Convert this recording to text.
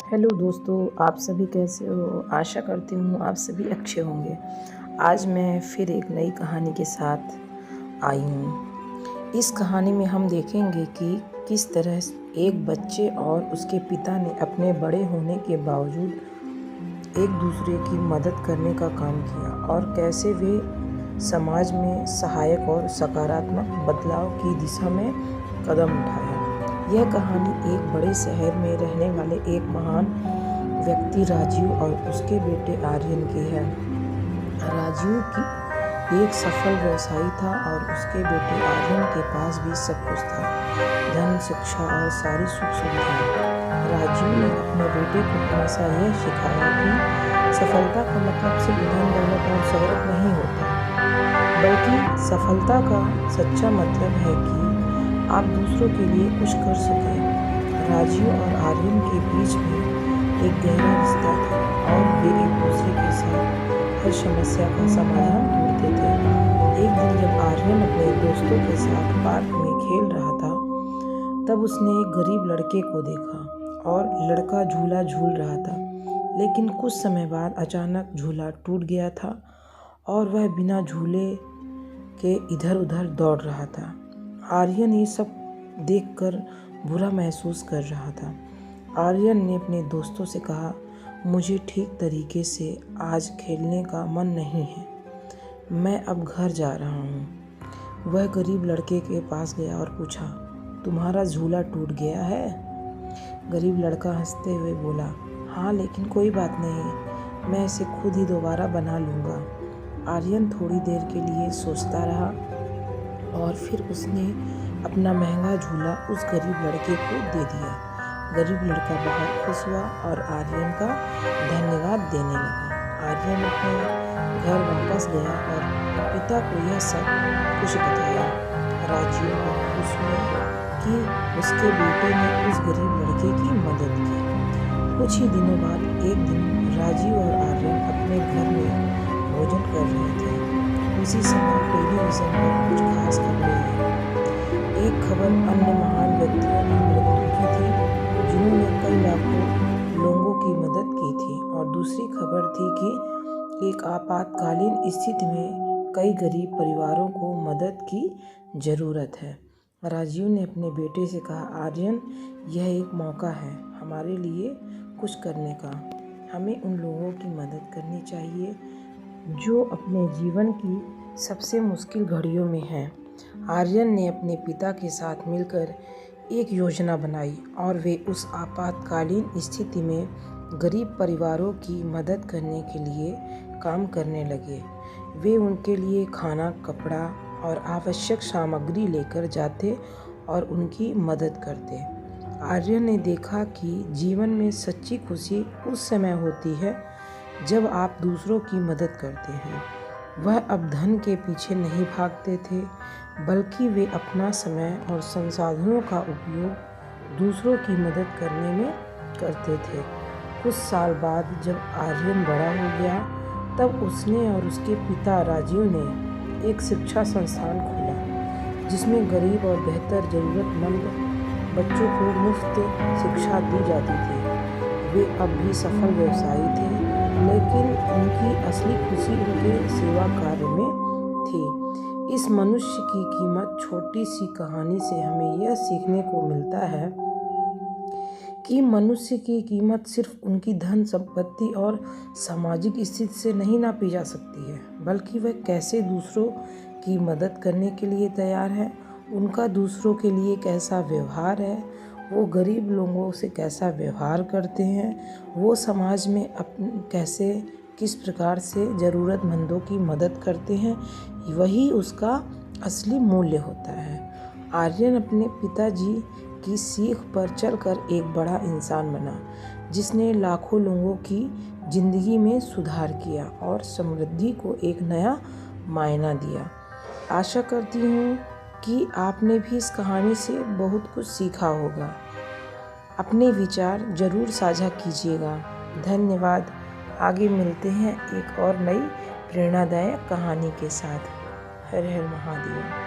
Hello दोस्तों, आप सभी कैसे हो। आशा करती हूँ आप सभी अच्छे होंगे। आज मैं फिर एक नई कहानी के साथ आई हूँ। इस कहानी में हम देखेंगे कि किस तरह एक बच्चे और उसके पिता ने अपने बड़े होने के बावजूद एक दूसरे की मदद करने का काम किया और कैसे वे समाज में सहायक और सकारात्मक बदलाव की दिशा में कदम उठाया। यह कहानी एक बड़े शहर में रहने वाले एक महान व्यक्ति राजीव और उसके बेटे आर्यन की है। राजीव की एक सफल व्यवसायी था और उसके बेटे आर्यन के पास भी सब कुछ था, धन, शिक्षा और सारी सुख सुविधाएं। राजीव ने अपने बेटे को हमेशा यह सिखाया कि सफलता का मतलब सिर्फ धन दौलत और शोहरत नहीं होता, बल्कि सफलता का सच्चा मतलब है कि आप दूसरों के लिए कुछ कर सकें। राजीव और आर्यन के बीच में एक गहरा रिश्ता था और वे एक दूसरे के साथ हर समस्या का समाधान ढूंढते थे। एक दिन जब आर्यन अपने दोस्तों के साथ पार्क में खेल रहा था, तब उसने एक गरीब लड़के को देखा और लड़का झूला झूल रहा था, लेकिन कुछ समय बाद अचानक झूला टूट गया था और वह बिना झूले के इधर उधर दौड़ रहा था। आर्यन ये सब देखकर बुरा महसूस कर रहा था। आर्यन ने अपने दोस्तों से कहा, मुझे ठीक तरीके से आज खेलने का मन नहीं है, मैं अब घर जा रहा हूँ। वह गरीब लड़के के पास गया और पूछा, तुम्हारा झूला टूट गया है? गरीब लड़का हंसते हुए बोला, हाँ, लेकिन कोई बात नहीं, मैं इसे खुद ही दोबारा बना लूँगा। आर्यन थोड़ी देर के लिए सोचता रहा और फिर उसने अपना महंगा झूला उस गरीब लड़के को दे दिया। गरीब लड़का बहुत खुश हुआ और आर्यन का धन्यवाद देने लगा। आर्यन अपने घर वापस गया और पिता को यह सब कुछ बताया। राजीव बहुत खुश हुआ कि उसके बेटे ने उस गरीब लड़के की मदद की। कुछ ही दिनों बाद एक दिन राजीव और आर्यन अपने घर में भोजन कर रहे थे। उसी समय टेलीविज़न पर कुछ खास खबरें आई। एक खबर अन्य महान व्यक्तियों की मृत्यु की थी, जिन्होंने कई लाखों लोगों की मदद की थी, और दूसरी खबर थी कि एक आपातकालीन स्थिति में कई गरीब परिवारों को मदद की ज़रूरत है। राजीव ने अपने बेटे से कहा, आर्यन, यह एक मौका है हमारे लिए कुछ करने का। हमें उन लोगों की मदद करनी चाहिए जो अपने जीवन की सबसे मुश्किल घड़ियों में हैं। आर्यन ने अपने पिता के साथ मिलकर एक योजना बनाई और वे उस आपातकालीन स्थिति में गरीब परिवारों की मदद करने के लिए काम करने लगे। वे उनके लिए खाना, कपड़ा और आवश्यक सामग्री लेकर जाते और उनकी मदद करते। आर्यन ने देखा कि जीवन में सच्ची खुशी उस समय होती है जब आप दूसरों की मदद करते हैं। वह अब धन के पीछे नहीं भागते थे, बल्कि वे अपना समय और संसाधनों का उपयोग दूसरों की मदद करने में करते थे। कुछ साल बाद जब आर्यन बड़ा हो गया, तब उसने और उसके पिता राजीव ने एक शिक्षा संस्थान खोला, जिसमें गरीब और बेहतर ज़रूरतमंद बच्चों को मुफ्त शिक्षा दी जाती थी। वे अब भी सफल व्यवसायी थे, लेकिन उनकी असली खुशी उनके सेवा कार्य में थी। इस मनुष्य की कीमत छोटी सी कहानी से हमें यह सीखने को मिलता है कि मनुष्य की कीमत सिर्फ उनकी धन संपत्ति और सामाजिक स्थिति से नहीं नापी जा सकती है, बल्कि वह कैसे दूसरों की मदद करने के लिए तैयार है, उनका दूसरों के लिए कैसा व्यवहार है, वो गरीब लोगों से कैसा व्यवहार करते हैं, वो समाज में कैसे किस प्रकार से ज़रूरतमंदों की मदद करते हैं, वही उसका असली मूल्य होता है। आर्यन अपने पिताजी की सीख पर चलकर एक बड़ा इंसान बना, जिसने लाखों लोगों की ज़िंदगी में सुधार किया और समृद्धि को एक नया मायना दिया। आशा करती हूँ कि आपने भी इस कहानी से बहुत कुछ सीखा होगा। अपने विचार ज़रूर साझा कीजिएगा। धन्यवाद। आगे मिलते हैं एक और नई प्रेरणादायक कहानी के साथ। हर हर महादेव।